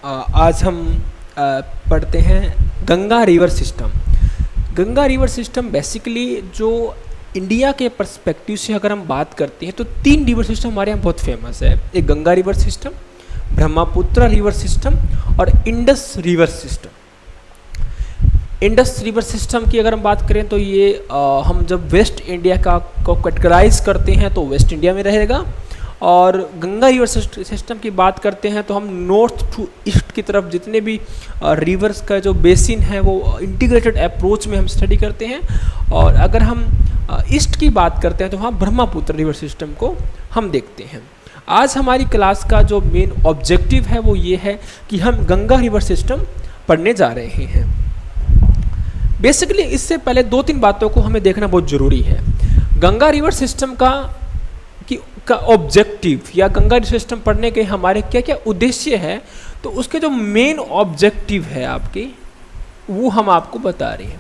आज हम पढ़ते हैं Ganga river system. Ganga river system basically जो इंडिया के पर्सपेक्टिव से अगर हम बात करते हैं तो 3 रिवर सिस्टम हमारे यहाँ बहुत फेमस है। एक Ganga river system, Brahmaputra river system और Indus river system. Indus river system की अगर हम बात करें तो ये हम जब वेस्ट इंडिया को कैटेगराइज करते हैं तो वेस्ट इंडिया में रहेगा, और गंगा रिवर सिस्टम की बात करते हैं तो हम नॉर्थ टू ईस्ट की तरफ जितने भी रिवर्स का जो बेसिन है वो इंटीग्रेटेड अप्रोच में हम स्टडी करते हैं। और अगर हम ईस्ट की बात करते हैं तो वहाँ ब्रह्मपुत्र रिवर सिस्टम को हम देखते हैं। आज हमारी क्लास का जो मेन ऑब्जेक्टिव है वो ये है कि हम गंगा रिवर सिस्टम पढ़ने जा रहे हैं। बेसिकली इससे पहले 2-3 बातों को हमें देखना बहुत ज़रूरी है। गंगा रिवर सिस्टम का ऑब्जेक्टिव या गंगा रिवर सिस्टम पढ़ने के हमारे क्या क्या उद्देश्य है, तो उसके जो मेन ऑब्जेक्टिव है आपके वो हम आपको बता रहे हैं।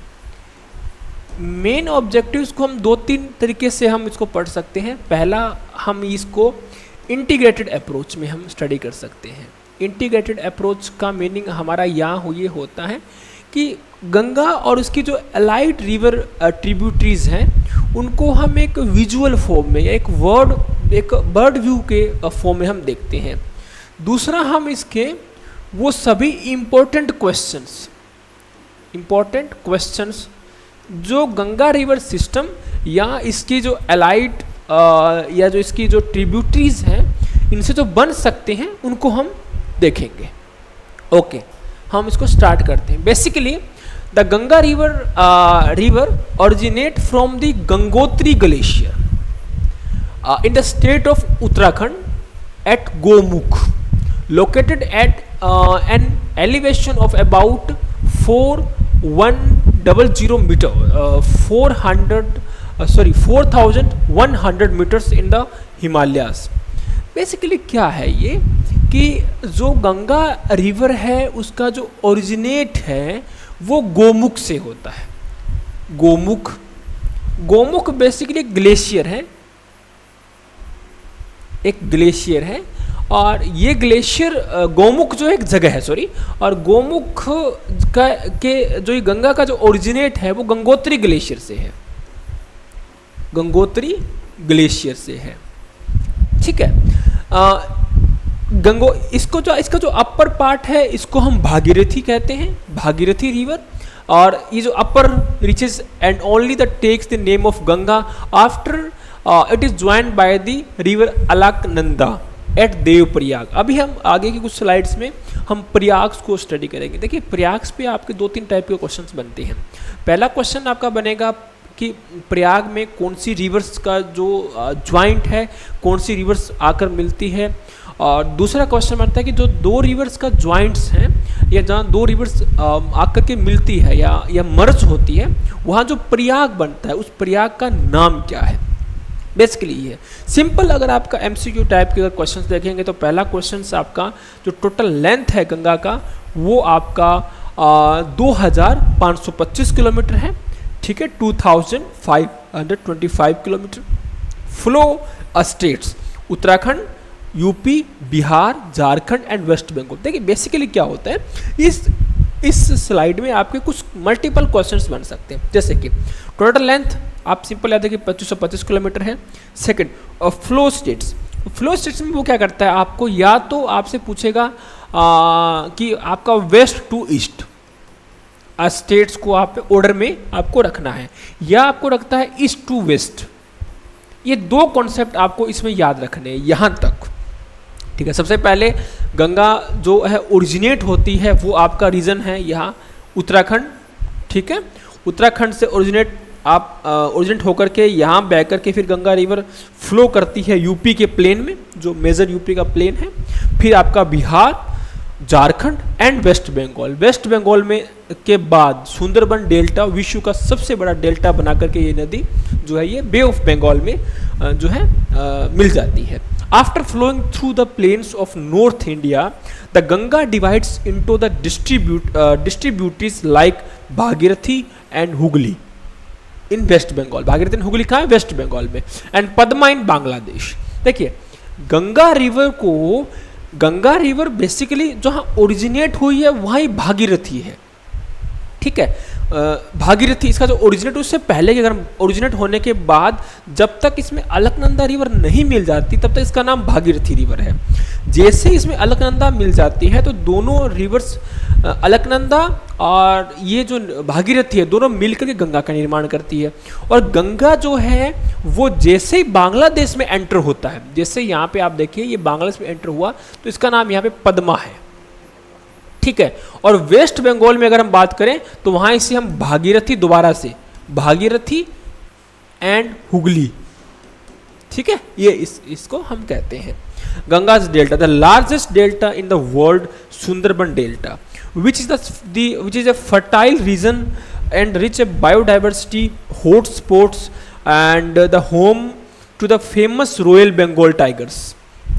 मेन ऑब्जेक्टिव्स को हम 2-3 तरीके से हम इसको पढ़ सकते हैं। पहला, हम इसको इंटीग्रेटेड अप्रोच में हम स्टडी कर सकते हैं। इंटीग्रेटेड अप्रोच का मीनिंग हमारा यहाँ ये होता है कि गंगा और उसकी जो अलाइड रिवर ट्रिब्यूटरीज हैं उनको हम एक विजुअल फॉर्म में या एक बर्ड व्यू के फॉर्म में हम देखते हैं। दूसरा, हम इसके वो सभी इम्पोर्टेंट क्वेश्चंस जो गंगा रिवर सिस्टम या इसकी जो अलाइड या जो इसकी जो ट्रिब्यूटरीज हैं इनसे जो बन सकते हैं उनको हम देखेंगे। ओके, हम इसको स्टार्ट करते हैं। Basically the Ganga river originate from the Gangotri glacier in the state of Uttarakhand at Gomukh, located at an elevation of about 4100 meter 4100 meters in the Himalayas। Basically क्या है ये कि जो गंगा रिवर है उसका जो ओरिजिनेट है वो गोमुख से होता है। गोमुख बेसिकली एक ग्लेशियर है और ये ग्लेशियर गोमुख जो एक जगह है, और गोमुख के जो ये गंगा का जो ओरिजिनेट है वो गंगोत्री ग्लेशियर से है। ठीक है। इसका जो अपर पार्ट है इसको हम भागीरथी कहते हैं, भागीरथी रिवर। और ये जो upper reaches and only the takes the name of Ganga after it is joined by the river Alaknanda at Devprayag. अभी हम आगे की कुछ स्लाइड्स में हम प्रयाग को स्टडी करेंगे। देखिए, प्रयाग पे आपके 2-3 टाइप के क्वेश्चंस बनते हैं। पहला क्वेश्चन आपका बनेगा कि प्रयाग में कौन सी रिवर्स का जो ज्वाइंट है, कौन सी रिवर्स आकर मिलती है। और दूसरा क्वेश्चन बनता है कि जो 2 रिवर्स का ज्वाइंट्स हैं या जहाँ 2 रिवर्स आकर के मिलती है या मर्ज होती है वहाँ जो प्रयाग बनता है उस प्रयाग का नाम क्या है। बेसिकली ये सिंपल। अगर आपका MCQ टाइप के अगर क्वेश्चंस देखेंगे तो पहला क्वेश्चन आपका जो टोटल लेंथ है गंगा का वो आपका 2525 किलोमीटर है। ठीक है, 2525 kilometre. Flow states Uttarakhand, UP, Bihar, Jharkhand and West Bengal. देखिए बेसिकली क्या होता है, इस स्लाइड में आपके कुछ मल्टीपल क्वेश्चंस बन सकते हैं। जैसे कि टोटल लेंथ आप सिंपल याद है कि 2525 किलोमीटर है। सेकंड, फ्लो स्टेट्स में वो क्या करता है, आपको या तो आपसे पूछेगा कि आपका वेस्ट टू ईस्ट स्टेट्स को आप ऑर्डर में आपको रखना है, या आपको रखता है ईस्ट टू वेस्ट। ये 2 कॉन्सेप्ट आपको इसमें याद रखने हैं यहाँ तक। ठीक है, सबसे पहले गंगा जो है ओरिजिनेट होती है वो आपका रीजन है यहाँ उत्तराखंड। ठीक है, उत्तराखंड से ओरिजिनेट होकर के यहाँ बह करके फिर गंगा रिवर फ्लो करती है यूपी के प्लेन में, जो मेजर यूपी का प्लेन है। फिर आपका बिहार, झारखंड एंड वेस्ट बंगाल में के बाद सुंदरबन डेल्टा, विश्व का सबसे बड़ा डेल्टा बना करके ये नदी जो है ये बे ऑफ बंगाल में जो है मिल जाती है। After flowing through the plains of north India the Ganga divides into the distributaries like Bhagirathi and Hooghly in West Bengal. Bhagirathi and Hooghly कहाँ है, वेस्ट बंगाल में। And Padma in Bangladesh. देखिए, गंगा रिवर को गंगा रिवर बेसिकली जहाँ ओरिजिनेट हुई है वहाँ ही भागीरथी है, ठीक है। भागीरथी इसका जो ओरिजिनेट, उससे पहले कि अगर ओरिजिनेट होने के बाद जब तक इसमें अलकनंदा रिवर नहीं मिल जाती तब तक इसका नाम भागीरथी रिवर है। जैसे इसमें अलकनंदा मिल जाती है तो दोनों रिवर्स अलकनंदा और ये जो भागीरथी है दोनों मिलकर के गंगा का निर्माण करती है। और गंगा जो है वो जैसे ही बांग्लादेश में एंटर होता है, जैसे यहाँ पे आप देखिए ये बांग्लादेश में एंटर हुआ तो इसका नाम यहाँ पे पद्मा है, ठीक है। और वेस्ट बंगाल में अगर हम बात करें तो वहां इसे हम भागीरथी, दोबारा से भागीरथी एंड हुगली, ठीक है, ये इसको हम कहते हैं। Ganges delta, the largest delta in the world, Sundarban delta, which is a fertile region and rich in biodiversity, hot spots and the home to the famous Royal Bengal tigers,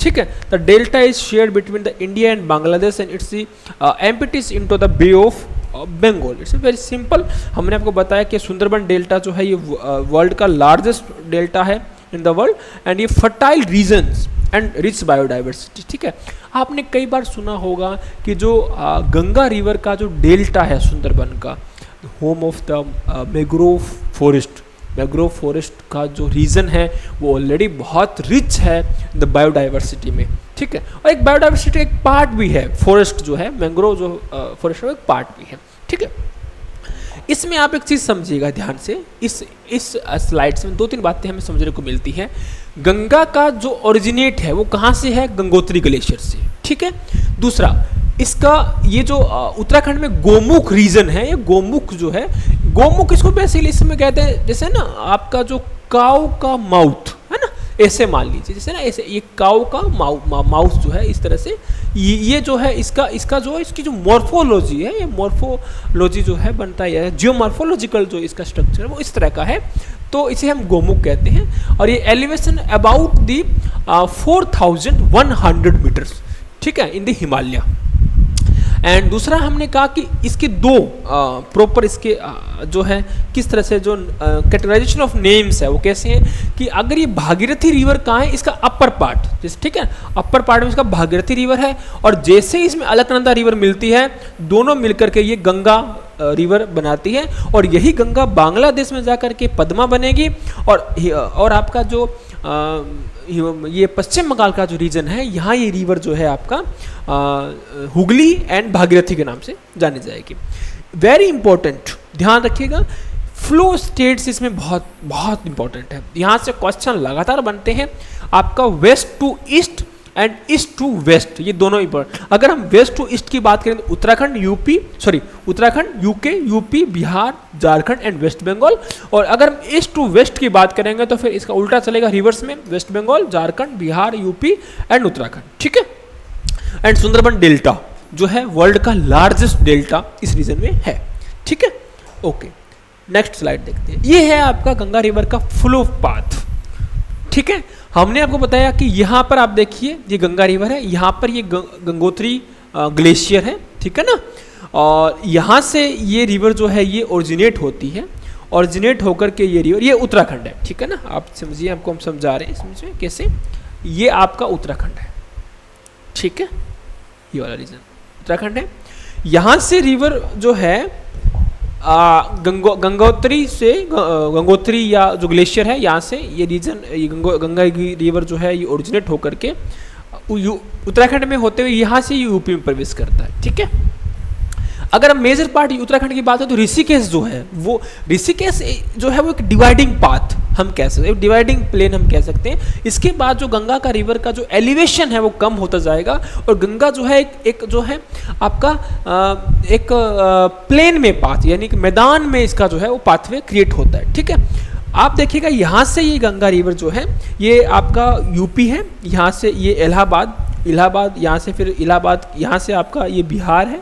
ठीक है। The delta is shared between the India and Bangladesh and its empties into the Bay of Bengal. It's very simple. हमने आपको बताया कि Sundarban delta जो है ये world का लार्जेस्ट डेल्टा है इन द वर्ल्ड एंड ये fertile regions and rich biodiversity, ठीक है। आपने कई बार सुना होगा कि जो गंगा रिवर का जो डेल्टा है सुंदरबन का, home of the mangrove forest, mangrove forest का जो रीजन है वो ऑलरेडी बहुत रिच है द बायोडाइवर्सिटी में, ठीक है। और एक बायोडाइवर्सिटी एक पार्ट भी है, फॉरेस्ट जो है मैंग्रोव जो फॉरेस्ट का एक पार्ट भी है, ठीक है। इसमें आप एक चीज़ समझिएगा ध्यान से, इस स्लाइड्स में 2-3 बातें हमें समझने को मिलती है। गंगा का जो ओरिजिनेट है वो कहाँ से है, गंगोत्री ग्लेशियर से, ठीक है। दूसरा, इसका ये जो उत्तराखंड में गोमुख रीजन है, ये गोमुख जो है, गोमुख इसको बेसिकली इसमें कहते हैं जैसे ना आपका जो काऊ का माउथ है ना, ऐसे मान लीजिए जैसे ना, ऐसे ये काऊ का माउथ जो है इस तरह से, ये जो है इसका जो है इसकी जो मॉर्फोलॉजी है, ये मॉर्फोलॉजी जो है बनता है, जियोमॉर्फोलॉजिकल जो इसका स्ट्रक्चर है वो इस तरह का है, तो इसे हम गोमुख कहते हैं। और ये एलिवेशन अबाउट दी 4100 मीटर्स, ठीक है, इन द हिमालय। एंड दूसरा हमने कहा कि इसके दो प्रॉपर इसके जो है किस तरह से जो कैटेगराइजेशन ऑफ नेम्स है वो कैसे हैं कि अगर ये भागीरथी रिवर कहाँ है, इसका अपर पार्ट जैसे, ठीक है, अपर पार्ट में इसका भागीरथी रिवर है और जैसे ही इसमें अलकनंदा रिवर मिलती है दोनों मिलकर के ये गंगा रिवर बनाती है और यही गंगा बांग्लादेश में जाकर के पद्मा बनेगी और आपका जो ये पश्चिम बंगाल का जो रीजन है यहाँ ये रिवर जो है आपका हुगली एंड भागीरथी के नाम से जानी जाएगी। वेरी इंपॉर्टेंट, ध्यान रखिएगा, फ्लो स्टेट्स इसमें बहुत बहुत इंपॉर्टेंट है। यहाँ से क्वेश्चन लगातार बनते हैं आपका west to east and east to west, ये दोनों इंपॉर्टेंट। अगर हम वेस्ट टू ईस्ट की बात करें तो Uttarakhand UK UP Bihar Jharkhand and West Bengal, और अगर हम ईस्ट टू वेस्ट की बात करेंगे तो फिर इसका उल्टा चलेगा रिवर्स में, West Bengal Jharkhand Bihar UP and Uttarakhand, ठीक है। एंड सुंदरबन डेल्टा जो है वर्ल्ड का लार्जेस्ट डेल्टा इस रीजन में है, ठीक है। ओके, नेक्स्ट स्लाइड देखते हैं। ये है आपका गंगा रिवर का फ्लो पाथ, ठीक है। हमने आपको बताया कि यहाँ पर आप देखिए ये गंगा रिवर है, यहाँ पर ये गंगोत्री ग्लेशियर है, ठीक है ना, और यहाँ से ये रिवर जो है ये ओरिजिनेट होती है, ओरिजिनेट होकर के ये रिवर, ये उत्तराखंड है, ठीक है ना, आप समझिए, आपको हम समझा रहे हैं समझिए कैसे, ये आपका उत्तराखंड है, ठीक है, ये वाला रीजन उत्तराखंड है। यहाँ से रिवर जो है गंगोत्री से, गंगोत्री या जो ग्लेशियर है यहाँ से ये रीजन, ये गंगा की रिवर जो है ये ओरिजिनेट होकर के उत्तराखंड में होते हुए यहाँ से यूपी में प्रवेश करता है, ठीक है। अगर हम मेजर पार्ट उत्तराखंड की बात है तो ऋषिकेश जो है वो, ऋषिकेश जो है वो एक डिवाइडिंग पाथ हम कह सकते हैं, डिवाइडिंग प्लेन हम कह सकते हैं। इसके बाद जो गंगा का रिवर का जो एलिवेशन है वो कम होता जाएगा और गंगा जो है एक जो है आपका एक प्लेन में पाथ, यानी कि मैदान में इसका जो है वो पाथवे क्रिएट होता है, ठीक है। आप देखिएगा यहाँ से ये गंगा रिवर जो है ये आपका यूपी है, यहाँ से ये इलाहाबाद, यहाँ से फिर इलाहाबाद, यहाँ से आपका ये बिहार है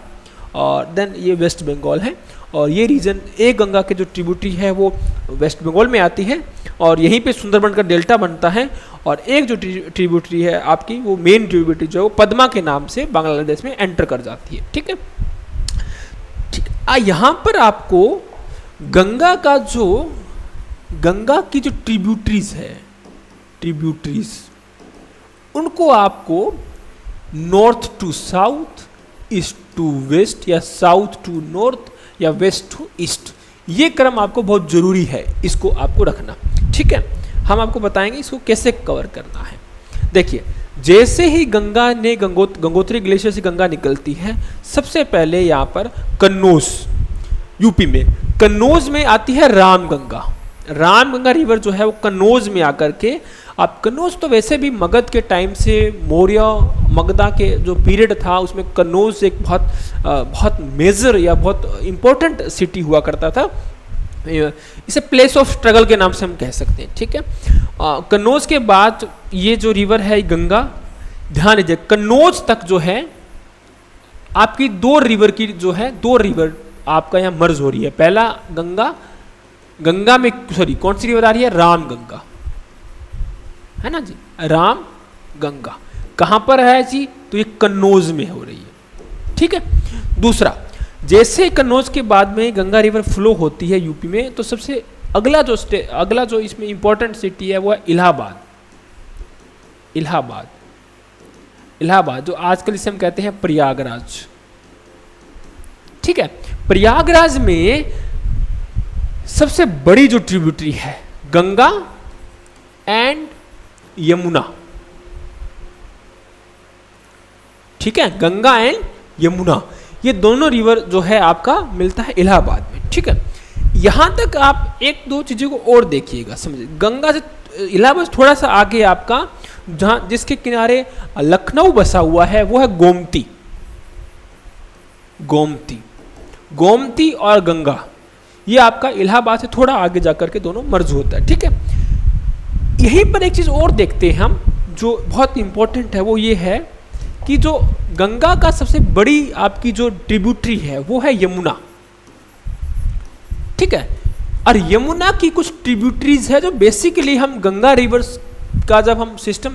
और देन ये वेस्ट बंगाल है, और ये रीजन एक गंगा के जो ट्रिब्यूटरी है वो वेस्ट बंगाल में आती है और यहीं पे सुंदरबन का डेल्टा बनता है, और एक जो ट्रिब्यूटरी है आपकी वो मेन ट्रिब्यूटरी जो है वो पद्मा के नाम से बांग्लादेश में एंटर कर जाती है, ठीक है। ठीक, यहाँ पर आपको गंगा की जो ट्रिब्यूटरीज है, उनको आपको north to south, east to west, या साउथ टू नॉर्थ, या वेस्ट टू ईस्ट। ये क्रम आपको बहुत जरूरी है, इसको आपको रखना। ठीक है, हम आपको बताएंगे इसको कैसे कवर करना है। देखिए, जैसे ही गंगा ने गंगोत्री ग्लेशियर से गंगा निकलती है, सबसे पहले यहाँ पर कन्नौज, यूपी में कन्नौज में आती है रामगंगा। रामगंगा रिवर जो है वो कन्नौज में आकर के, आप कन्नौज तो वैसे भी मगध के टाइम से, मौर्य मगधा के जो पीरियड था उसमें कन्नौज एक बहुत मेजर या बहुत इंपॉर्टेंट सिटी हुआ करता था। इसे प्लेस ऑफ स्ट्रगल के नाम से हम कह सकते हैं। ठीक है, कन्नौज के बाद ये जो रिवर है गंगा, ध्यान दीजिए कन्नौज तक जो है आपकी दो रिवर आपका यहाँ मर्ज हो रही है। पहला गंगा में कौन सी रिवर आ रही है? राम गंगा, है ना जी, राम गंगा कहां पर है जी? तो ये कन्नौज में हो रही है। ठीक है, दूसरा, जैसे कन्नौज के बाद में गंगा रिवर फ्लो होती है यूपी में, तो सबसे अगला जो इसमें इंपॉर्टेंट सिटी है वो है इलाहाबाद। इलाहाबाद जो आजकल इसे हम कहते हैं प्रयागराज। ठीक है, प्रयागराज में सबसे बड़ी जो ट्रिब्यूटरी है गंगा एंड यमुना। ठीक है, गंगा एंड यमुना, ये दोनों रिवर जो है आपका मिलता है इलाहाबाद में। ठीक है, यहां तक आप एक दो चीजों को और देखिएगा, समझिए। गंगा से इलाहाबाद थोड़ा सा आगे आपका जहां जिसके किनारे लखनऊ बसा हुआ है वो है गोमती और गंगा, ये आपका इलाहाबाद से थोड़ा आगे जाकर के दोनों मर्ज होता है। ठीक है, यहीं पर एक चीज और देखते हैं हम जो बहुत इंपॉर्टेंट है, वो ये है कि जो गंगा का सबसे बड़ी आपकी जो ट्रिब्यूटरी है वो है यमुना। ठीक है, और यमुना की कुछ ट्रिब्यूटरीज है जो बेसिकली हम गंगा रिवर्स का जब हम सिस्टम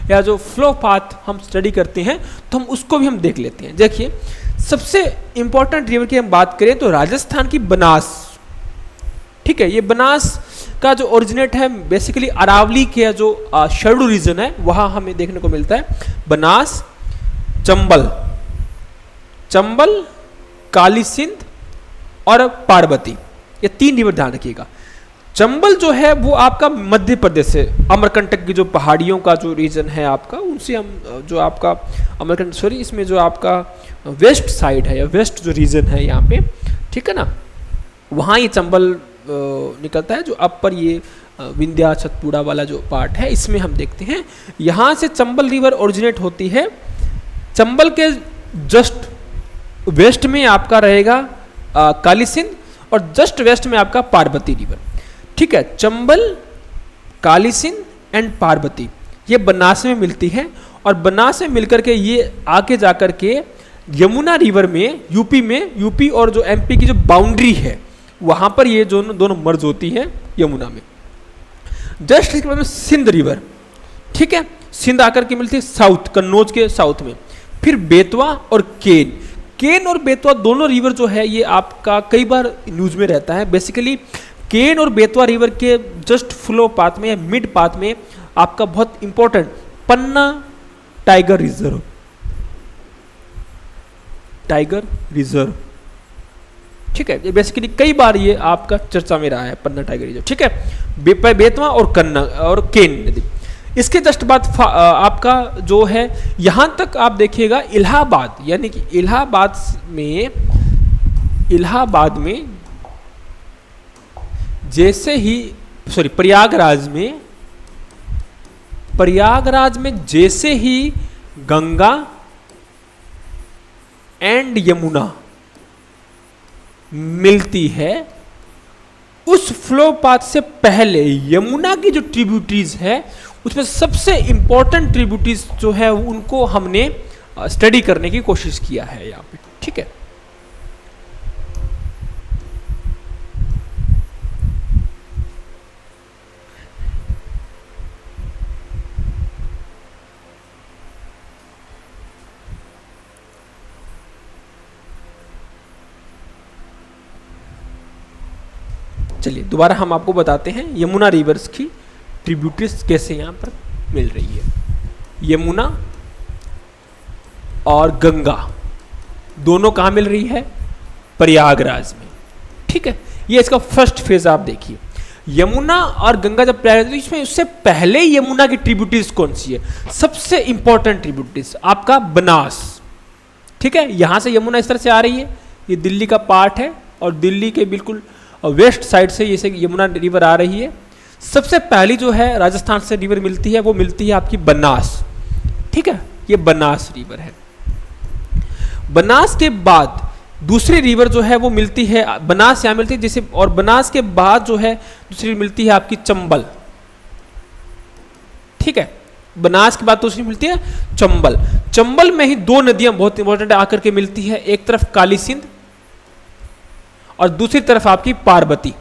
या जो फ्लो पाथ हम स्टडी करते हैं तो हम उसको भी हम देख लेते हैं। देखिए, सबसे इंपॉर्टेंट रिवर की हम बात करें तो राजस्थान की बनास। ठीक है, ये बनास का जो ओरिजिनेट है बेसिकली अरावली के जो शरडू रीजन है वहां हमें देखने को मिलता है। बनास, चंबल, काली सिंध और पार्वती, ये तीन रिवर ध्यान रखिएगा। चंबल जो है वो आपका मध्य प्रदेश से, अमरकंटक की जो पहाड़ियों का जो रीजन है आपका, उनसे हम जो आपका इसमें जो आपका वेस्ट साइड है या वेस्ट जो रीजन है यहाँ पे, ठीक है ना, वहाँ ये चंबल निकलता है। जो अपर ये विंध्या सतपुड़ा वाला जो पार्ट है इसमें हम देखते हैं, यहाँ से चंबल रिवर ओरिजिनेट होती है। चंबल के जस्ट वेस्ट में आपका रहेगा काली सिंध और जस्ट वेस्ट में आपका पार्वती रिवर। ठीक है, चंबल, काली सिंध एंड पार्वती ये बनास में मिलती है और बनास में मिलकर के ये आगे जाकर के यमुना रिवर में यूपी और जो एमपी की जो बाउंड्री है वहां पर ये दोनों मर्ज होती है यमुना में। जस्ट इसके बाद में सिंध रिवर, ठीक है, सिंध आकर के मिलती है साउथ, कन्नौज के साउथ में। फिर बेतवा और केन और बेतवा दोनों रिवर जो है ये आपका कई बार न्यूज में रहता है। बेसिकली केन और बेतवा रिवर के जस्ट फ्लो पाथ में या मिड पाथ में आपका बहुत इंपॉर्टेंट पन्ना टाइगर रिजर्व, ठीक है, ये बेसिकली कई बार ये आपका चर्चा में रहा है पन्ना टाइगर रिजर्व। ठीक है, बेतवा और कन्ना और केन नदी। इसके जस्ट बाद आपका जो है यहां तक आप देखिएगा इलाहाबाद, यानी कि इलाहाबाद में जैसे ही प्रयागराज में जैसे ही गंगा एंड यमुना मिलती है, उस फ्लो पाथ से पहले यमुना की जो ट्रिब्यूटरीज है उसमें सबसे इंपॉर्टेंट ट्रिब्यूटरीज जो है उनको हमने स्टडी करने की कोशिश किया है यहाँ पे। ठीक है, चलिए दोबारा हम आपको बताते हैं यमुना रिवर्स की ट्रिब्यूटरीज कैसे यहाँ पर मिल रही है। यमुना और गंगा दोनों कहाँ मिल रही है? प्रयागराज में। ठीक है, ये इसका फर्स्ट फेज आप देखिए। यमुना और गंगा जब प्रयागराज, इसमें उससे पहले यमुना की ट्रिब्यूटरीज कौन सी है? सबसे इंपॉर्टेंट ट्रिब्यूटरीज आपका बनास। ठीक है, यहां से यमुना इस तरह से आ रही है, ये दिल्ली का पार्ट है और दिल्ली के बिल्कुल वेस्ट साइड से ये यमुना रिवर आ रही है। सबसे पहली जो है राजस्थान से रिवर मिलती है, वो मिलती है आपकी बनास। ठीक है, ये बनास रिवर है। बनास के बाद दूसरी रिवर जो है वो मिलती है, बनास यहाँ मिलती है जैसे, और बनास के बाद जो है दूसरी मिलती है आपकी चंबल। ठीक है, बनास के बाद दूसरी मिलती है चंबल। चंबल में ही दो नदियां बहुत इंपॉर्टेंट आकर के मिलती है, एक तरफ काली सिंध और दूसरी तरफ आपकी पार्वती।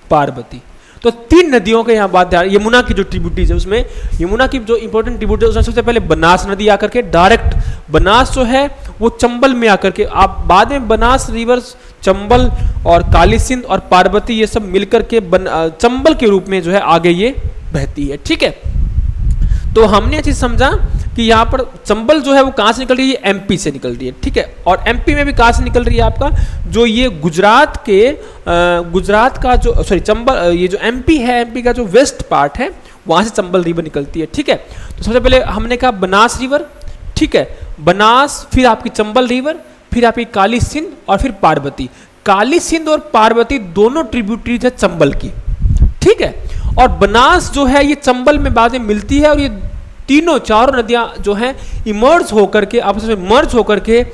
पार्वती, तो तीन नदियों के यहाँ बात है। यमुना की जो ट्रिब्यूटरीज है उसमें, यमुना की जो इंपॉर्टेंट ट्रिब्यूटरी है उसमें सबसे पहले बनास नदी आकर के डायरेक्ट, बनास जो है वो चंबल में आकर के, आप बाद में बनास रिवर्स, चंबल और काली सिंध और पार्वती ये सब मिलकर के चंबल के रूप में जो है आगे ये बहती है। ठीक है, तो हमने ये चीज समझा कि यहाँ पर चंबल जो है वो कहाँ से निकल रही है? एमपी से निकल रही है। ठीक है, और एमपी में भी कहाँ से निकल रही है? आपका जो ये गुजरात के गुजरात का जो चंबल, ये जो एमपी है, एमपी का जो वेस्ट पार्ट है वहाँ से चंबल रिवर निकलती है। ठीक है, तो सबसे पहले हमने कहा बनास रिवर। ठीक है, बनास, फिर आपकी चंबल रिवर, फिर आपकी काली सिंध और फिर पार्वती। काली सिंध और पार्वती दोनों ट्रिब्यूटरीज है चंबल की। ठीक है, और बनास जो है ये चंबल में बाद में मिलती है और ये तीनों चारों नदियां जो हैं इमर्ज होकर के, आपस में मर्ज होकर के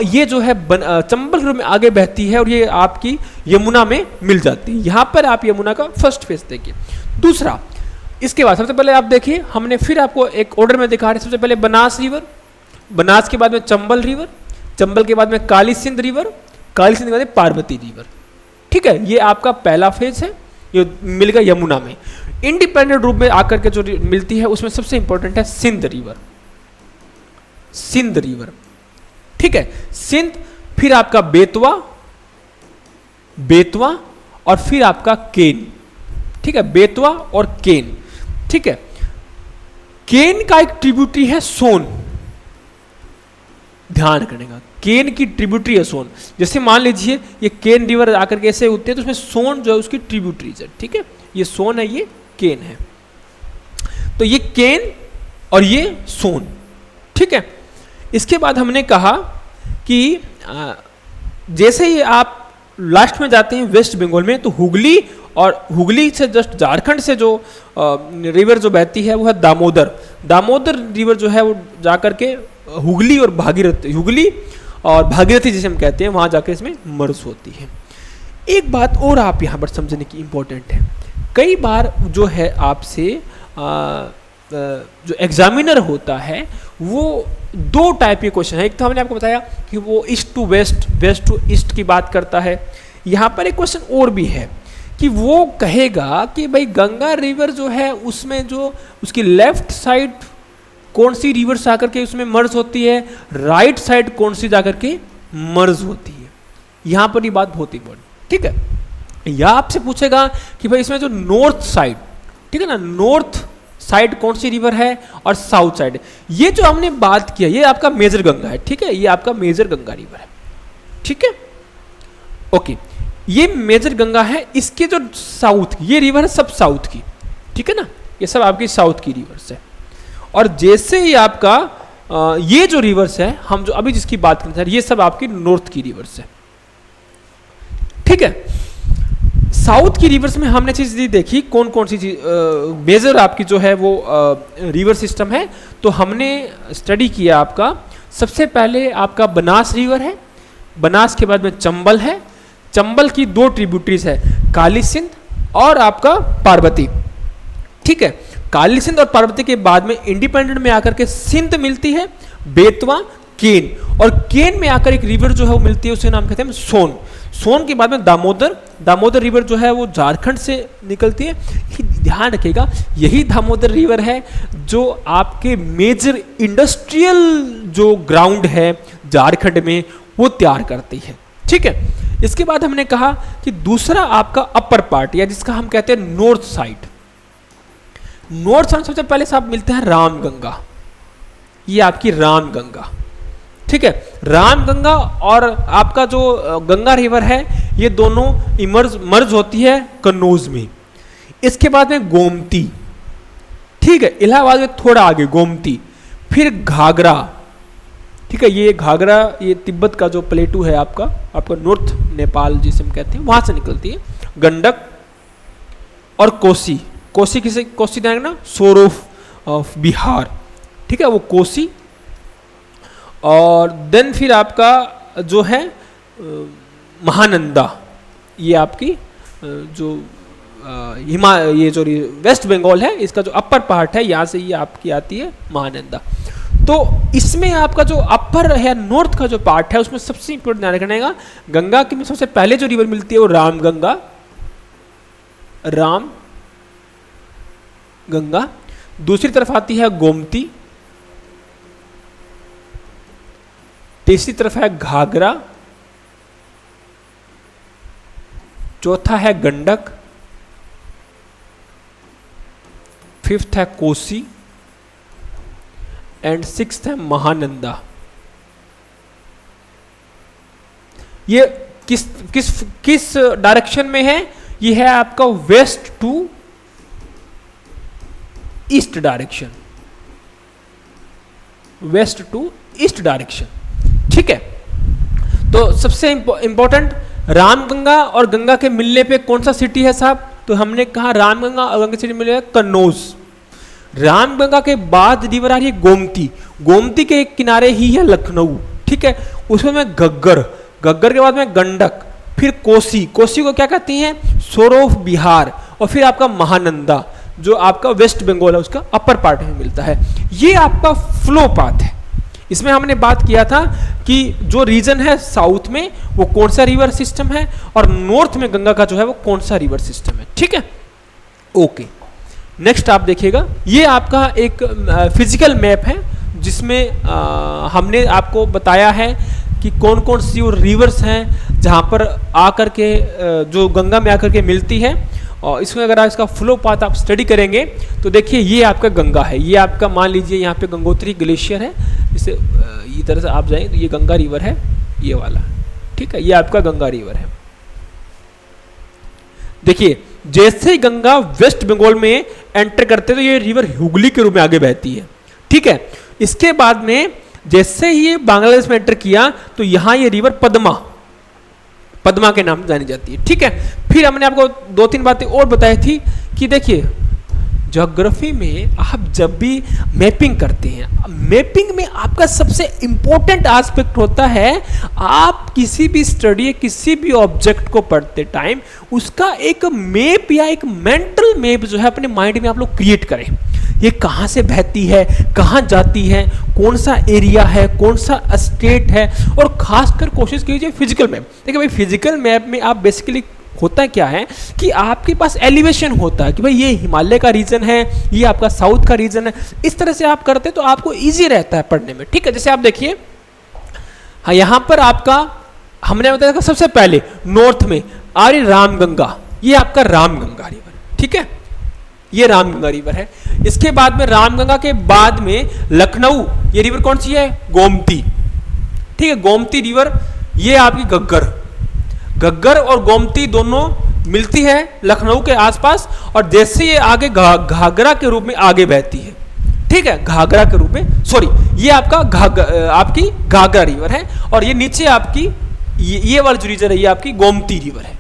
ये जो है चंबल में आगे बहती है और ये आपकी यमुना में मिल जाती है। यहाँ पर आप यमुना का फर्स्ट फेज देखिए। दूसरा, इसके बाद सबसे पहले आप देखिए, हमने फिर आपको एक ऑर्डर में दिखा रहे, सबसे पहले बनास रिवर, बनास के बाद में चंबल रिवर, चंबल के बाद में काली सिंध रिवर, काली सिंध के बाद में पार्वती रिवर। ठीक है, ये आपका पहला फेज है, ये मिल गया यमुना में। इंडिपेंडेंट रूप में आकर के जो मिलती है उसमें सबसे इंपॉर्टेंट है सिंध रिवर। सिंध रिवर, ठीक है, सिंध, फिर आपका बेतवा, बेतवा और फिर आपका केन। ठीक है, बेतवा और केन। ठीक है, केन का एक ट्रिब्यूटरी है सोन, ध्यान रखने का, केन की ट्रिब्यूटरी है सोन। जैसे मान लीजिए ये केन रिवर आकर के ऐसे होते हैं तो उसमें सोन जो है उसकी ट्रिब्यूटरीज है। ठीक है, ये सोन है, ये केन है, तो ये केन और ये सोन। ठीक है, इसके बाद हमने कहा कि जैसे ही आप लास्ट में जाते हैं वेस्ट बंगाल में, तो हुगली, और हुगली से जस्ट झारखंड से जो रिवर जो बहती है वो है दामोदर। दामोदर रिवर जो है वो जाकर के हुगली और भागीरथी, हुगली और भागीरथी जिसे हम कहते हैं, वहां जाकर इसमें मर्ज होती है। एक बात और आप यहाँ पर समझने की इम्पोर्टेंट है, कई बार जो है आपसे जो एग्जामिनर होता है वो दो टाइप के क्वेश्चन है। एक तो हमने आपको बताया कि वो east to west, west to east की बात करता है। यहाँ पर एक क्वेश्चन और भी है कि वो कहेगा कि भाई गंगा रिवर जो है उसमें जो उसकी लेफ्ट साइड कौन सी रिवर से आकर के उसमें मर्ज होती है, राइट साइड कौन सी जाकर के मर्ज होती है। यहाँ पर ये बात बहुत इंपॉर्टेंट। ठीक है, या आपसे पूछेगा कि भाई इसमें जो नॉर्थ साइड, ठीक है ना, नॉर्थ साइड कौन सी रिवर है और साउथ साइड, ये जो हमने बात किया ये आपका मेजर गंगा है। ठीक है, ये आपका मेजर गंगा रिवर है। ठीक है, ओके, ये मेजर गंगा है, इसके जो साउथ की ये रिवर है सब साउथ की। ठीक है ना, ये सब आपकी साउथ की रिवर्स है। और जैसे ही आपका ये जो रिवर्स है, हम जो अभी जिसकी बात करते हैं, ये सब आपकी नॉर्थ की रिवर्स है। ठीक है, साउथ की रिवर्स में हमने चीज देखी कौन कौन सी चीज मेजर आपकी जो है वो रिवर सिस्टम है। तो हमने स्टडी किया आपका, सबसे पहले आपका बनास रिवर है, बनास के बाद में चंबल है, चंबल की दो ट्रिब्यूटरीज है, काली सिंध और आपका पार्वती। ठीक है, काली सिंध और पार्वती के बाद में इंडिपेंडेंट में आकर के सिंध मिलती है, बेतवा, केन, और केन में आकर एक रिवर जो है वो मिलती है, उसके नाम कहते हैं सोन। सोन के बाद में दामोदर, दामोदर रिवर जो है वो झारखंड से निकलती है। ध्यान रखिएगा, यही दामोदर रिवर है जो आपके मेजर इंडस्ट्रियल जो ग्राउंड है झारखंड में वो तैयार करती है। ठीक है, इसके बाद हमने कहा कि दूसरा आपका अपर पार्ट, या जिसका हम कहते हैं नॉर्थ साइड। नॉर्थ साइड सबसे पहले साहब मिलते हैं रामगंगा। ये आपकी रामगंगा, ठीक है। रामगंगा और आपका जो गंगा रिवर है ये दोनों मर्ज होती है कन्नौज में। इसके बाद में गोमती, ठीक है, इलाहाबाद में थोड़ा आगे गोमती, फिर घाघरा, ठीक है। ये घाघरा ये तिब्बत का जो प्लेटू है आपका नॉर्थ नेपाल जिसे हम कहते हैं वहां से निकलती है। गंडक और कोसी, कोसी ना सोर ऑफ बिहार, ठीक है, वो कोसी। और देन फिर आपका जो है महानंदा, ये आपकी जो ये जो वेस्ट बंगाल है इसका जो अपर पार्ट है यहाँ से ये आपकी आती है महानंदा। तो इसमें आपका जो अपर है नॉर्थ का जो पार्ट है उसमें सबसे इंपॉर्टेंट ध्यान रखना है, गंगा की में सबसे पहले जो रिवर मिलती है वो रामगंगा, दूसरी तरफ आती है गोमती, तीसरी तरफ है घाघरा, चौथा है गंडक, फिफ्थ है कोसी एंड सिक्स्थ है महानंदा। ये किस डायरेक्शन में है? ये है आपका west to east direction, west to east direction, ठीक है। तो सबसे इंपॉर्टेंट रामगंगा और गंगा के मिलने पे कौन सा सिटी है साहब? तो हमने कहा रामगंगा और गंगा सिटी मिले कन्नौज। रामगंगा के बाद रिवर आ रही है गोमती, गोमती के एक किनारे ही है लखनऊ, ठीक है। उसमें में घग्गर के बाद में गंडक, फिर कोसी को क्या कहती हैं? सोर ऑफ बिहार, और फिर आपका महानंदा जो आपका वेस्ट बंगाल है उसका अपर पार्ट में मिलता है। ये आपका फ्लो पाथ है। इसमें हमने बात किया था कि जो रीजन है साउथ में वो कौन सा रिवर सिस्टम है और नॉर्थ में गंगा का जो है वो कौन सा रिवर सिस्टम है, ठीक है। ओके, नेक्स्ट आप देखिएगा, ये आपका एक फिजिकल मैप है जिसमें हमने आपको बताया है कि कौन कौन सी रिवर्स हैं जहाँ पर आकर के जो गंगा में आकर के मिलती है। और इसमें अगर आप इसका फ्लो पाथ आप स्टडी करेंगे तो देखिए ये आपका गंगा है, ये आपका मान लीजिए यहाँ पे गंगोत्री ग्लेशियर है, इसे इस तरह से आप जाएं तो ये गंगा रिवर है, ये वाला, ठीक है, ये आपका गंगा रिवर है। देखिए जैसे ही गंगा वेस्ट बंगाल में एंटर करते तो ये रिवर हुगली के रूप में आगे बहती है, ठीक है। इसके बाद में जैसे ही ये बांग्लादेश में एंटर किया तो यहाँ ये रिवर पद्मा के नाम जानी जाती है, ठीक है। फिर हमने आपको 2-3 बातें और बताई थी कि देखिए ज्योग्राफी में आप जब भी मैपिंग करते हैं, मैपिंग में आपका सबसे इंपॉर्टेंट एस्पेक्ट होता है आप किसी भी स्टडी किसी भी ऑब्जेक्ट को पढ़ते टाइम उसका एक मैप या एक मेंटल मैप जो है अपने माइंड में आप लोग क्रिएट करें। ये कहाँ से बहती है, कहाँ जाती है, कौन सा एरिया है, कौन सा स्टेट है, और खासकर कोशिश कीजिए फिजिकल मैप। देखिए भाई फिजिकल मैप में आप बेसिकली होता क्या है कि आपके पास एलिवेशन होता है कि भाई ये हिमालय का रीजन है, ये आपका साउथ का रीजन है। इस तरह से आप करते तो आपको इजी रहता है पढ़ने में, ठीक है। जैसे आप देखिए, हाँ यहाँ पर आपका हमने बताया था सबसे पहले नॉर्थ में आ रही रामगंगा, ये आपका रामगंगा रिवर, ठीक है, ये रामगंगा रिवर है। इसके बाद में रामगंगा के बाद में लखनऊ, ये रिवर कौन सी है? गोमती, ठीक है, गोमती रिवर, ये आपकी घग्गर और गोमती दोनों मिलती है लखनऊ के आसपास, और जैसे ये आगे घाघरा के रूप में आगे बहती है, ठीक है, घाघरा के रूप में, सॉरी ये आपका आपकी घाघरा रिवर है, और ये नीचे आपकी ये वाली जो रिवर है ये आपकी गोमती रिवर है,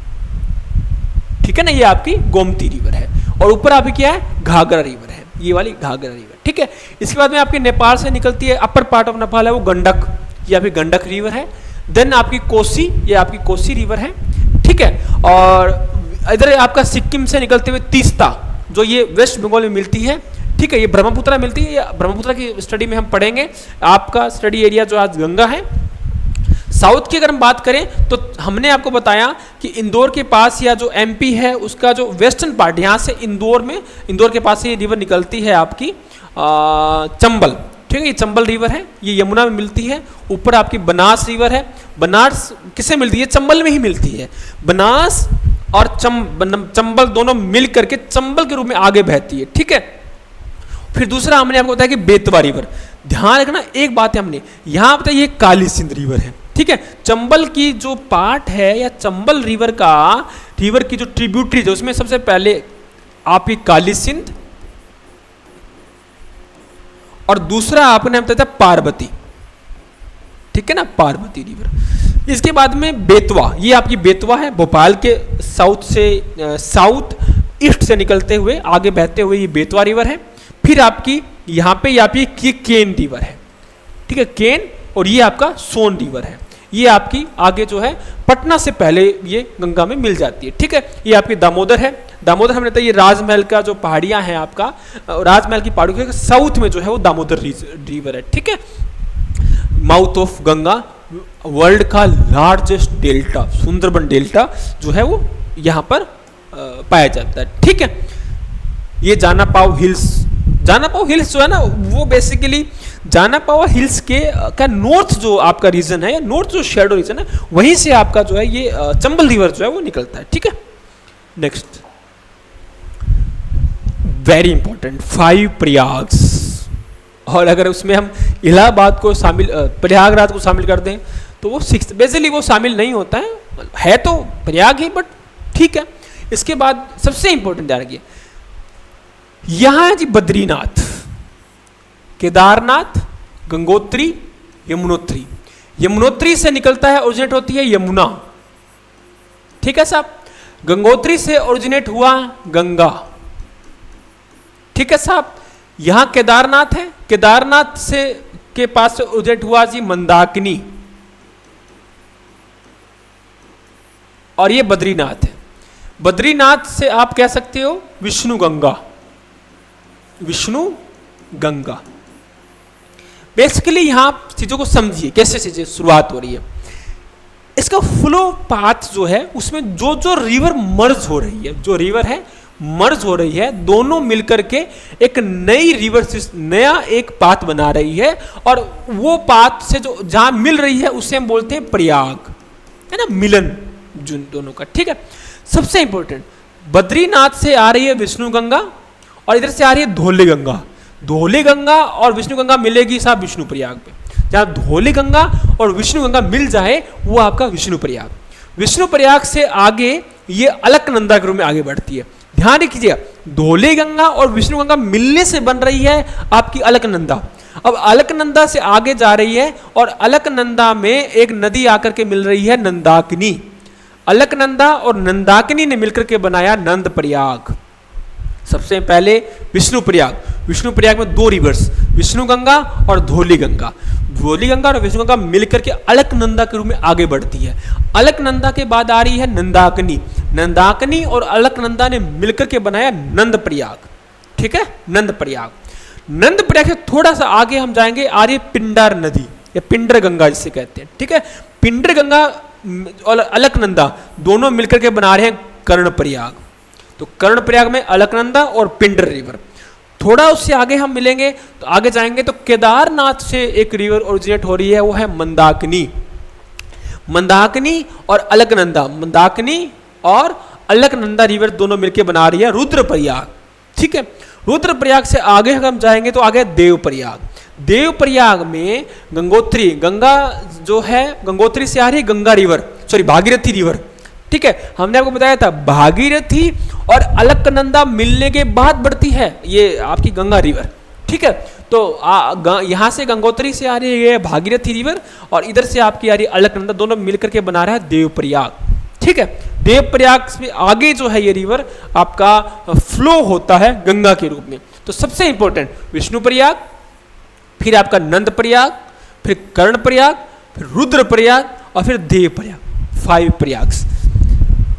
ठीक है ना, ये आपकी गोमती रिवर है, और ऊपर आपकी क्या है? घाघरा रिवर है, ये वाली घाघरा रिवर, ठीक है। इसके बाद में आपके नेपाल से निकलती है, अपर पार्ट ऑफ नेपाल है वो गंडक, ये आपकी गंडक रिवर है। देन आपकी कोसी, ये आपकी कोसी रिवर है, ठीक है। और इधर आपका सिक्किम से निकलते हुए तीस्ता जो ये वेस्ट बंगाल में मिलती है, ठीक है, ये ब्रह्मपुत्रा मिलती है। ब्रह्मपुत्रा की स्टडी में हम पढ़ेंगे। आपका स्टडी एरिया जो आज गंगा है। साउथ की अगर हम बात करें तो हमने आपको बताया कि इंदौर के पास या जो एमपी है उसका जो वेस्टर्न पार्ट, यहाँ से इंदौर के पास ये रिवर निकलती है आपकी चंबल, ठीक है, ये चंबल रिवर है, ये यमुना में मिलती है। ऊपर आपकी बनास रिवर है, बनास किससे मिलती है? चंबल में ही मिलती है। बनास और चंबल दोनों मिल करके चंबल के रूप में आगे बहती है, ठीक है। फिर दूसरा हमने आपको बताया कि बेतवा रिवर, ध्यान रखना एक बात है, हमने यहाँ बताया ये काली सिंध रिवर है, ठीक है। चंबल की जो पार्ट है या चंबल रिवर की जो ट्रिब्यूटरी है उसमें सबसे पहले आपकी काली सिंध और दूसरा आपने बताया था पार्वती, ठीक है ना, पार्वती रिवर। इसके बाद में बेतवा, ये आपकी बेतवा है, भोपाल के साउथ ईस्ट से निकलते हुए आगे बहते हुए ये बेतवा रिवर है। फिर आपकी यहाँ पे आपकी केन रिवर है, ठीक है, केन, और ये आपका सोन रिवर है। ये आपकी आगे जो है पटना से पहले ये गंगा में मिल जाती है, ठीक है। ये आपकी दामोदर है, दामोदर हमने बताया ये राजमहल का जो पहाड़ियाँ हैं आपका, राजमहल की पहाड़ियों के साउथ में जो है वो दामोदर रिवर है, ठीक है। माउथ ऑफ गंगा, वर्ल्ड का लार्जेस्ट डेल्टा, सुंदरबन डेल्टा जो है वो यहाँ पर पाया जाता है, ठीक है। ये जानापाव हिल्स जो है ना वो बेसिकली जानापावा हिल्स के का नॉर्थ जो आपका रीजन है या नॉर्थ जो शेडो रीजन है वहीं से आपका जो है ये चंबल रिवर जो है वो निकलता है, ठीक है। नेक्स्ट वेरी इंपॉर्टेंट 5 प्रयाग्स, और अगर उसमें हम इलाहाबाद को शामिल, प्रयागराज को शामिल कर दें तो वो 6, बेसिकली वो शामिल नहीं होता है तो प्रयाग ही, बट ठीक है। इसके बाद सबसे इंपॉर्टेंट ध्यान रखिए, यहां है जी बद्रीनाथ, केदारनाथ, गंगोत्री, यमुनोत्री। यमुनोत्री से निकलता है, ओरिजिनेट होती है यमुना, ठीक है साहब। गंगोत्री से ओरिजिनेट हुआ गंगा, ठीक है साहब। यहां केदारनाथ है, केदारनाथ से के पास से ओरिजिनेट हुआ जी मंदाकिनी, और ये बद्रीनाथ है। बद्रीनाथ से आप कह सकते हो विष्णु गंगा, विष्णु गंगा। बेसिकली यहां चीजों को समझिए कैसे चीजें शुरुआत हो रही है। इसका फ्लो पाथ जो है उसमें जो जो रिवर मर्ज हो रही है, जो रिवर है मर्ज हो रही है, दोनों मिलकर के एक नई रिवर, नया एक पाथ बना रही है, और वो पाथ से जो जहां मिल रही है उसे हम बोलते हैं प्रयाग, है ना, मिलन जिन दोनों का, ठीक है। सबसे इंपॉर्टेंट, बद्रीनाथ से आ रही है विष्णु गंगा और इधर से आ रही है धौली गंगा। धौली गंगा और विष्णु गंगा मिलेगी साहब विष्णु प्रयाग में। जहां धौली गंगा और विष्णु गंगा मिल जाए वो आपका विष्णु प्रयाग। विष्णु प्रयाग से आगे ये अलकनंदा के रूप में आगे बढ़ती है। ध्यान रखिएगा, धौली गंगा और विष्णु गंगा मिलने से बन रही है आपकी अलकनंदा। अब अलकनंदा से आगे जा रही है और अलकनंदा में एक नदी आकर के मिल रही है नंदाकिनी। अलकनंदा और नंदाकिनी ने मिलकर के बनाया नंद प्रयाग। सबसे पहले विष्णु प्रयाग, विष्णु प्रयाग में 2 रिवर्स, विष्णु गंगा और धौली गंगा। धौली गंगा और विष्णु गंगा मिलकर के अलकनंदा के रूप में आगे बढ़ती है। अलकनंदा के बाद आ रही है नंदाकिनी। नंदाकिनी और अलकनंदा ने मिलकर के बनाया नंद प्रयाग, ठीक है, नंद प्रयाग। नंद प्रयाग से थोड़ा सा आगे हम जाएंगे, आ रही है पिंडर नदी या पिंडर गंगा जिसे कहते हैं, ठीक है। पिंडर गंगा और अलकनंदा दोनों मिलकर के बना रहे हैं कर्ण प्रयाग। तो कर्ण प्रयाग में अलकनंदा और पिंडर रिवर। थोड़ा उससे आगे हम मिलेंगे तो आगे जाएंगे तो केदारनाथ से एक रिवर ओरिजिनेट हो रही है, वो है मंदाकिनी। मंदाकिनी और अलकनंदा, मंदाकिनी और अलकनंदा रिवर दोनों मिलकर बना रही है रुद्रप्रयाग, ठीक है। रुद्रप्रयाग से आगे हम जाएंगे तो आगे देवप्रयाग। देवप्रयाग में गंगोत्री, गंगा जो है गंगोत्री से आ रही है Ganga river, sorry Bhagirathi river, ठीक है। हमने आपको बताया था भागीरथी और अलकनंदा मिलने के बाद बढ़ती है ये आपकी गंगा रिवर, ठीक है। तो यहाँ से गंगोत्री से आ रही है भागीरथी रिवर और इधर से आपकी आ रही है अलकनंदा, दोनों मिलकर के बना रहा है देवप्रयाग, ठीक है। देवप्रयाग से आगे जो है ये रिवर आपका फ्लो होता है गंगा के रूप में। तो सबसे इंपॉर्टेंट विष्णु प्रयाग, फिर आपका नंद प्रयाग, फिर कर्ण प्रयाग, फिर रुद्र प्रयाग और फिर देव प्रयाग। 5 प्रयाग्स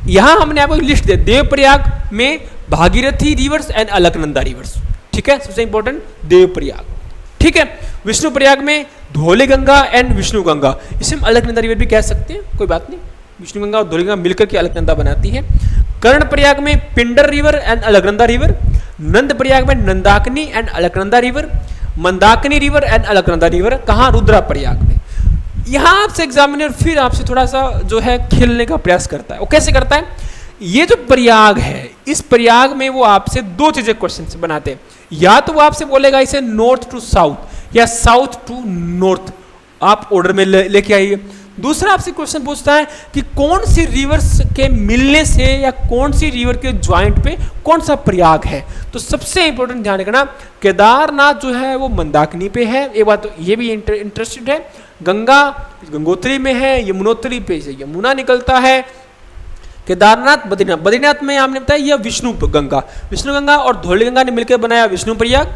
यहां हमने आपको लिस्ट दिया। देव प्रयाग में Bhagirathi reverse and Alaknanda reverse, ठीक है, सबसे इंपॉर्टेंट देव प्रयाग, ठीक है। विष्णु प्रयाग में धौली गंगा एंड विष्णु गंगा, इसे हम अलकनंदा रिवर भी कह सकते हैं, कोई बात नहीं। विष्णु गंगा और धौली गंगा मिलकर के अलकनंदा बनाती है। कर्ण प्रयाग में Pindar river and Alaknanda river. Nandprayag में Nandakini and Alaknanda river. Mandakini river and Alaknanda river कहाँ, रुद्रा प्रयाग में। यहां आपसे एग्जामिनर फिर आपसे थोड़ा सा जो है खेलने का प्रयास करता है। वो कैसे करता है, ये जो प्रयाग है इस प्रयाग में वो आपसे 2 चीजें क्वेश्चन से बनाते हैं। या तो वो आपसे बोलेगा इसे नॉर्थ टू साउथ, या साउथ टू नॉर्थ, आप ऑर्डर में लेके आइए। दूसरा आपसे क्वेश्चन पूछता है कि कौन सी रिवर्स के मिलने से या कौन सी रिवर के ज्वाइंट पे कौन सा प्रयाग है। तो सबसे इंपॉर्टेंट ध्यान रखना, केदारनाथ जो है वो मंदाकिनी पे है, एक बात तो ये भी इंटरेस्टेड है। गंगा गंगोत्री में है, यमुनोत्री पे से यमुना निकलता है। केदारनाथ बद्रीनाथ, बद्रीनाथ में हमने बताया यह विष्णु गंगा और धौली गंगा ने मिलकर बनाया विष्णु प्रयाग।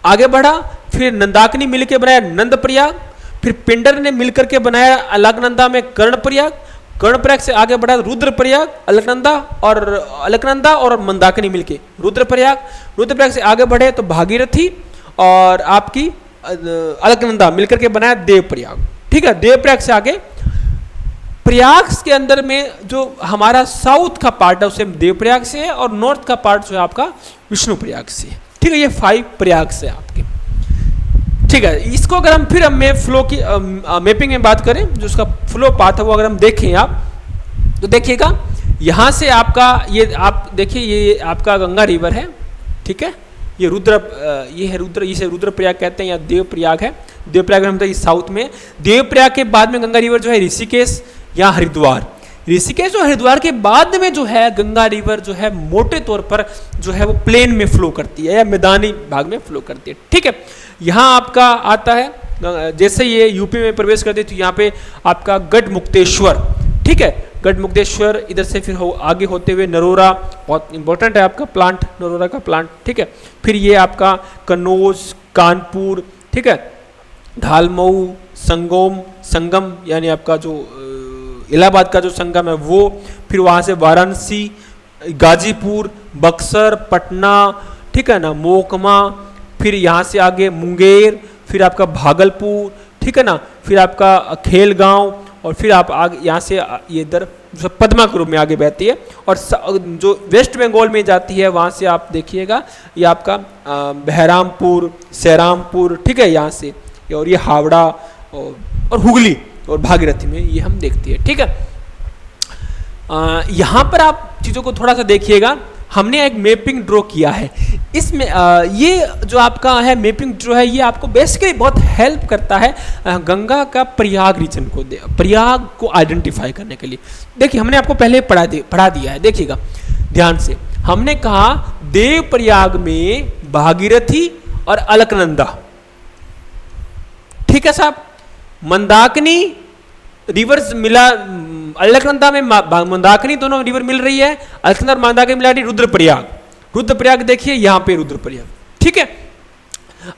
आगे बढ़ा, फिर नंदाकिनी मिलकर बनाया नंद प्रयाग, फिर पिंडर ने मिलकर के बनाया अलकनंदा में कर्णप्रयाग से आगे बढ़ा रुद्रप्रयाग, अलकनंदा और मंदाकिनी मिलके रुद्रप्रयाग से आगे बढ़े तो भागीरथी और आपकी अलकनंदा मिलकर के बनाया देवप्रयाग। ठीक है, देवप्रयाग से आगे प्रयाग के अंदर में जो हमारा साउथ का पार्ट है उसे देवप्रयाग से है और नॉर्थ का पार्ट जो है आपका विष्णु प्रयाग से है। ठीक है, ये 5 प्रयाग से आपके। ठीक है, इसको अगर हम फिर हम फ्लो की मैपिंग में बात करें, जो उसका फ्लो पाथ है वो अगर हम देखें आप तो देखिएगा यहाँ से आपका ये आप देखिए ये आपका गंगा रिवर है। ठीक है, ये इसे रुद्रप्रयाग कहते हैं या देवप्रयाग है। देवप्रयाग में मतलब साउथ में, देवप्रयाग के बाद में गंगा रिवर जो है ऋषिकेश या हरिद्वार, ऋषिकेश और हरिद्वार के बाद में जो है गंगा रिवर जो है मोटे तौर पर जो है वो प्लेन में फ्लो करती है या मैदानी भाग में फ्लो करती है। ठीक है, यहाँ आपका आता है जैसे ये यूपी में प्रवेश करती है तो यहाँ पे आपका गढ़मुक्तेश्वर। ठीक है, गढ़मुक्तेश्वर इधर से फिर आगे होते हुए नरोरा, बहुत इंपॉर्टेंट है आपका प्लांट, नरोरा का प्लांट। ठीक है, फिर ये आपका कन्नौज, कानपुर, ठीक है, ढालमऊ, संगम यानी आपका जो इलाहाबाद का जो संगम है वो, फिर वहाँ से वाराणसी, गाजीपुर, बक्सर, पटना, ठीक है ना, मोकमा, फिर यहाँ से आगे मुंगेर, फिर आपका भागलपुर, ठीक है ना, फिर आपका खेलगांव और फिर आप आगे यहाँ से ये इधर पद्मा के रूप में आगे बहती है और जो वेस्ट बंगाल में जाती है वहाँ से आप देखिएगा ये आपका बहरामपुर, सैरामपुर, ठीक है, यहाँ से और ये हावड़ा और हुगली और भागीरथी में ये हम देखते हैं। ठीक है, यहाँ पर आप चीज़ों को थोड़ा सा देखिएगा, हमने एक मैपिंग ड्रॉ किया है। इसमें ये जो आपका है मैपिंग ड्रॉ है ये आपको बेसिकली बहुत हेल्प करता है गंगा का प्रयाग रीजन को प्रयाग को आइडेंटिफाई करने के लिए। देखिए हमने आपको पहले पढ़ा दिया है, देखिएगा ध्यान से। हमने कहा देव प्रयाग में भागीरथी और अलकनंदा, ठीक है साहब, मंदाकिनी रिवर्स मिला, अलकनंदा में मंदाकिनी दोनों रिवर मिल रही है, अलकनंदा और मंदाकिनी मिला रही रुद्रप्रयाग देखिए यहाँ पे रुद्रप्रयाग। ठीक है,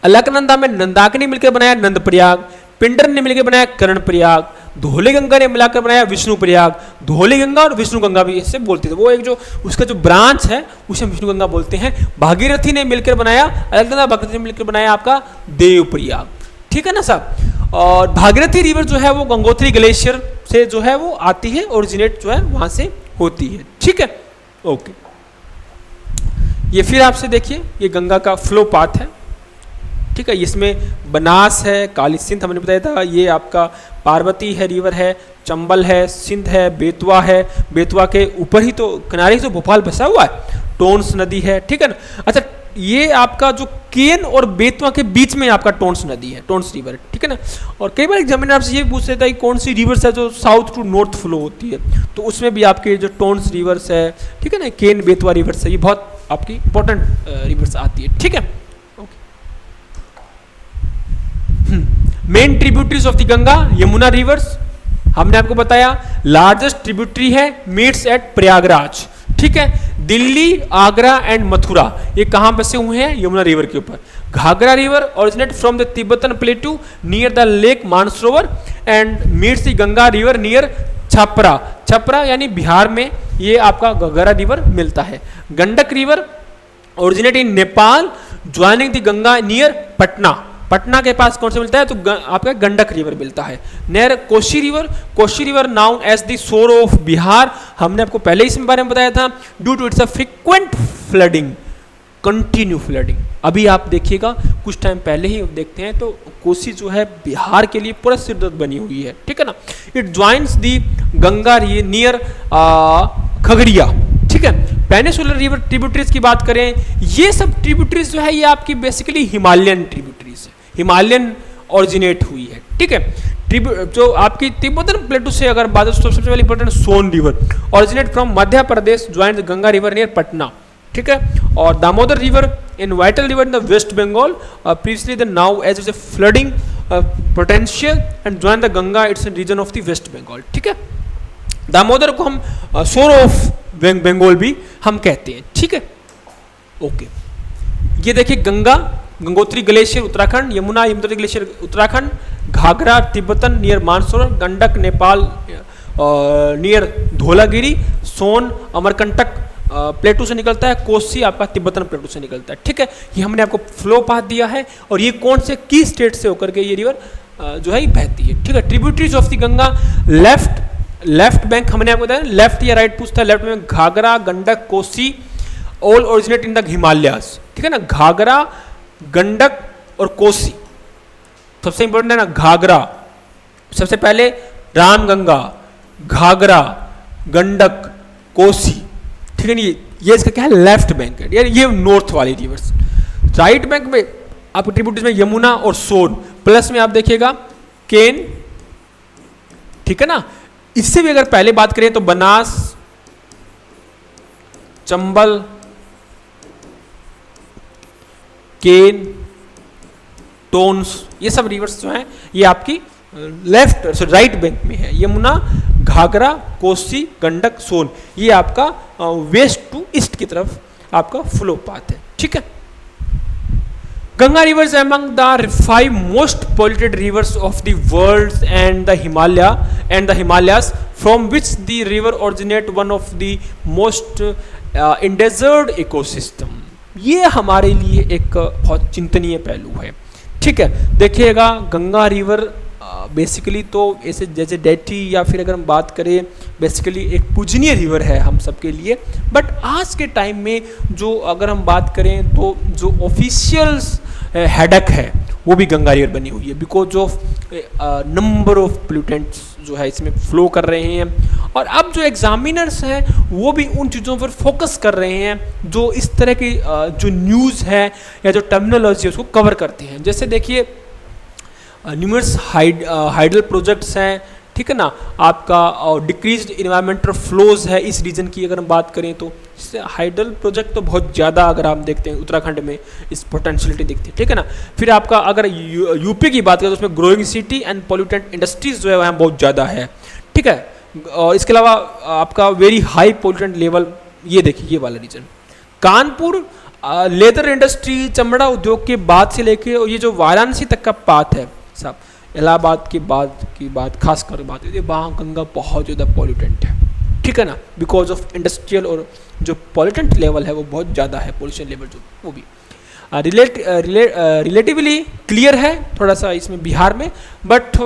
अलकनंदा में नंदाकिनी मिलकर बनाया नंद प्रयाग, पिंडर ने मिलकर बनाया कर्ण प्रयाग, धौली गंगा ने मिलाकर बनाया विष्णु प्रयाग। धौली गंगा और विष्णु गंगा भी इससे बोलते थे, वो एक जो उसका जो ब्रांच है उसे विष्णु गंगा बोलते हैं। भागीरथी ने मिलकर बनाया, अलकनंदा भागीरथी ने मिलकर बनाया आपका देव प्रयाग। ठीक है ना साहब, और भागीरथी रिवर जो है वो गंगोत्री ग्लेशियर से जो है वो आती है, ओरिजिनेट जो है वहां से होती है। ठीक है, ओके, ये फिर आपसे देखिए ये गंगा का फ्लो पाथ है। ठीक है, इसमें बनास है, काली सिंध हमने बताया था, ये आपका पार्वती है रिवर है, चंबल है, सिंध है, बेतवा है, बेतवा के ऊपर ही तो किनारे ही तो भोपाल बसा हुआ है, टोन्स नदी है। ठीक है ना, अच्छा ये आपका जो केन और बेतवा के बीच में आपका टोन्स नदी है, टोन्स रिवर। ठीक है ना, और कई बार एग्जामिनर आपसे ये पूछ लेता है कि कौन सी रिवर्स है जो साउथ टू नॉर्थ फ्लो होती है, तो उसमें भी आपके जो टोन्स रिवर्स है, ठीक है ना, केन बेतवा रिवर्स है, ये बहुत आपकी इंपॉर्टेंट रिवर्स आती है। ठीक है, main tributaries of the Ganga, Yamuna reverse हमने आपको बताया, लार्जेस्ट ट्रिब्यूटरी है, मीट्स एट प्रयागराज। ठीक है, दिल्ली, आगरा एंड मथुरा ये कहां बसे हुए हैं, यमुना रिवर के ऊपर। Ghaghara river originate from the Tibetan plateau near the lake Mansarovar and meets the Ganga river near Chhapra यानी बिहार में ये आपका घाघरा रिवर मिलता है। Gandak river originate in Nepal joining the Ganga near Patna के पास कौन से मिलता है, तो आपका गंडक रिवर मिलता है। Near Koshi river known as the sorrow of Bihar, हमने आपको पहले इस बारे में बताया था, due to its a frequent flooding, continue flooding. अभी आप देखिएगा कुछ टाइम पहले ही देखते हैं तो कोसी जो है बिहार के लिए पूरा सिरदर्द बनी हुई है। ठीक है ना, it joins the Ganga near Khagaria. ठीक है, पेनिसुलर रिवर ट्रिब्यूटरीज की बात करें, ये सब ट्रिब्यूटरीज जो है ये आपकी बेसिकली हिमालयन ट्रिब्यूटरीज है, हिमालयन ओरिजिनेट हुई है, ठीक है। जो आपकी तिब्बतन प्लेटू से अगर बात है तो सबसे पहले important Son river originate from Madhya Pradesh, join the Ganga river near Patna, ठीक है। और Damodar river in vital river in the west Bengal, previously the now as a flooding potential and join the Ganga its region of the west Bengal, ठीक है। दामोदर को हम सोन ऑफ बंगाल भी हम कहते हैं, ठीक है। ओके, ये देखिए Ganga, Gangotri glacier Uttarakhand, Yamuna Yamunotri glacier Uttarakhand, Ghaghra Tibetan near Mansarovar, Gandak Nepal near Dhaulagiri, Son Amarkantak plateau से निकलता है, कोसी आपका तिब्बतन प्लेटू से निकलता है, ठीक है। ये हमने आपको फ्लो पाथ दिया है और ये कौन से की स्टेट से होकर के ये रिवर जो है बहती है, ठीक है। Tributaries of the Ganga, left bank हमने आपको बताया, लेफ्ट या राइट पूछता है, लेफ्ट में Ghaghara Gandak Kosi all originate in the Himalayas, ठीक है ना। घाघरा गंडक और कोसी सबसे इंपॉर्टेंट है ना, घाघरा सबसे पहले, रामगंगा, घाघरा, गंडक, कोसी, ठीक है। ये इसका क्या है, लेफ्ट बैंक है यार, ये नॉर्थ वाली रिवर्स। राइट बैंक में आपको ट्रिब्यूटरीज में यमुना और सोन, प्लस में आप देखिएगा केन, ठीक है ना। इससे भी अगर पहले बात करें तो बनास, चंबल, केन, टोन्स, ये सब रिवर्स जो हैं ये आपकी लेफ्ट राइट बैंक में है। यमुना, घाघरा, कोसी, गंडक, सोन, ये आपका वेस्ट टू ईस्ट की तरफ आपका फ्लो पाथ है, ठीक है। Ganga reverse among the 5 most polluted rivers of the world and the Himalayas, from which the river originate one of the most endangered ecosystem. ये हमारे लिए एक बहुत चिंतनीय पहलू है, ठीक है। देखिएगा गंगा रिवर बेसिकली तो ऐसे जैसे डेटी या फिर अगर हम बात करें बेसिकली एक पूजनीय रिवर है हम सबके लिए, बट आज के टाइम में जो अगर हम बात करें तो जो ऑफिशियल हेडक है वो भी गंगा रिवर बनी हुई है, because of number of pollutants जो है इसमें फ्लो कर रहे हैं। और अब जो एग्जामिनर्स हैं वो भी उन चीज़ों पर फोकस कर रहे हैं जो इस तरह की जो न्यूज़ है या जो टर्मिनोलॉजी है उसको कवर करते हैं। जैसे देखिए न्यूमरस हाइडल प्रोजेक्ट्स हैं, ठीक है ना, आपका डिक्रीज्ड इन्वायरमेंटल फ्लोज है इस रीजन की अगर हम बात करें तो इससे हाइडल प्रोजेक्ट तो बहुत ज़्यादा अगर आप देखते हैं उत्तराखंड में इस पोटेंशियलिटी दिखती है, ठीक है ना। फिर आपका अगर यूपी की बात करें तो उसमें growing city and pollutant industries जो है वहाँ बहुत ज़्यादा है, ठीक है। और इसके अलावा आपका वेरी हाई पोल्यूटेंट लेवल, ये देखिए ये वाला रीजन कानपुर, लेदर इंडस्ट्री, चमड़ा उद्योग के बाद से लेके ये जो वाराणसी तक का पाथ है साहब, इलाहाबाद की बात खास कर बात है, वहाँ गंगा बहुत ज़्यादा पॉल्यूटेंट है, ठीक है ना, बिकॉज ऑफ इंडस्ट्रियल और जो पॉल्यूटेंट लेवल है वो बहुत ज़्यादा है, पोल्यूशन लेवल जो वो भी रिलेटिवली क्लियर है थोड़ा सा इसमें बिहार में, बट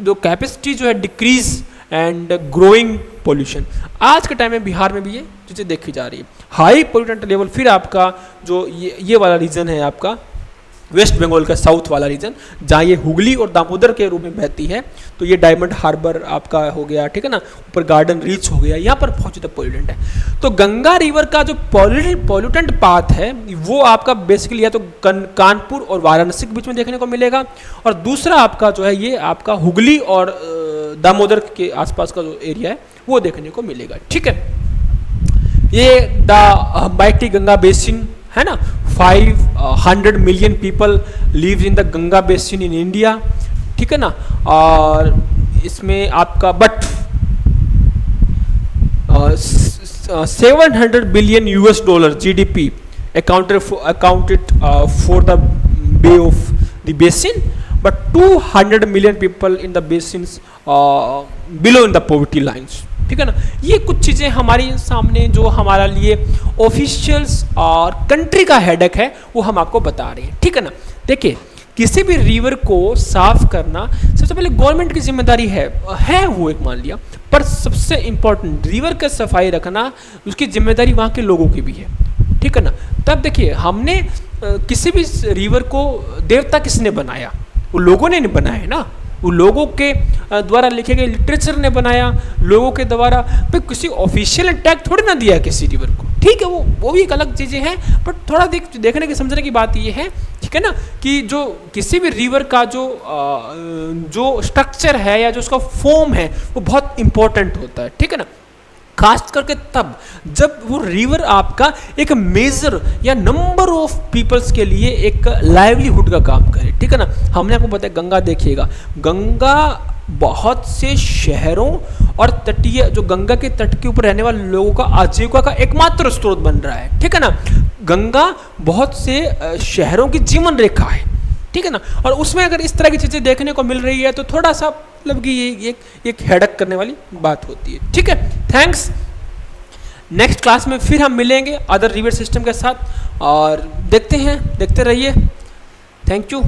जो कैपेसिटी जो है डिक्रीज एंड ग्रोइंग पोल्यूशन आज के टाइम में बिहार में भी ये चीज़ें देखी जा रही है, हाई पोल्यूटेंट लेवल। फिर आपका जो ये वाला रीजन है आपका वेस्ट बंगाल का साउथ वाला रीजन जहाँ ये हुगली और दामोदर के रूप में बहती है, तो ये डायमंड हार्बर आपका हो गया, ठीक है ना, ऊपर गार्डन रीच हो गया, यहाँ पर बहुत ज़्यादा पॉल्यूटेंट है। तो गंगा रिवर का जो पॉल्यूटेंट पाथ है वो आपका बेसिकली या तो कानपुर और वाराणसी के बीच में देखने को मिलेगा, और दूसरा आपका जो है ये आपका हुगली और दामोदर के आसपास का जो एरिया है वो देखने को मिलेगा, ठीक है। ये द माइटी गंगा बेसिन है ना, 500 million people live in the Ganga basin in India, ठीक है ना। और इसमें आपका but 700 billion US dollar GDP accounted for the bay of the basin, but 200 million people in the basins below in the poverty lines, ठीक है ना। ये कुछ चीज़ें हमारे सामने जो हमारा लिए ऑफिशियल्स और कंट्री का हेडक है वो हम आपको बता रहे हैं, ठीक है ना। देखिए किसी भी रिवर को साफ करना सबसे पहले गवर्नमेंट की जिम्मेदारी है वो एक मान लिया, पर सबसे इम्पोर्टेंट रिवर का सफाई रखना उसकी जिम्मेदारी वहाँ के लोगों की भी है, ठीक है ना। तब देखिए हमने किसी भी रिवर को देवता किसने बनाया, वो लोगों ने नहीं बनाया है ना, वो लोगों के द्वारा लिखे गए लिटरेचर ने बनाया, लोगों के द्वारा, पर किसी ऑफिशियल टैग थोड़ी ना दिया किसी रिवर को, ठीक है। वो भी एक अलग चीज़ें हैं, बट थोड़ा देखने की समझने की बात ये है ठीक है ना, कि जो किसी भी रिवर का जो स्ट्रक्चर है या जो उसका फॉर्म है वो बहुत इंपॉर्टेंट होता है, ठीक है ना, खास करके तब जब वो रिवर आपका एक मेजर या नंबर ऑफ पीपल्स के लिए एक लाइवलीहुड का काम करे, ठीक है ना। हमने आपको बताया गंगा, देखिएगा गंगा बहुत से शहरों और तटीय जो गंगा के तट के ऊपर रहने वाले लोगों का आजीविका का एकमात्र स्रोत बन रहा है, ठीक है ना। गंगा बहुत से शहरों की जीवन रेखा है, ठीक है ना, और उसमें अगर इस तरह की चीज़ें देखने को मिल रही है तो थोड़ा सा मतलब कि ये एक हेडक करने वाली बात होती है, ठीक है। थैंक्स। नेक्स्ट क्लास में फिर हम मिलेंगे अदर रिवर सिस्टम के साथ और देखते रहिए। Thank you.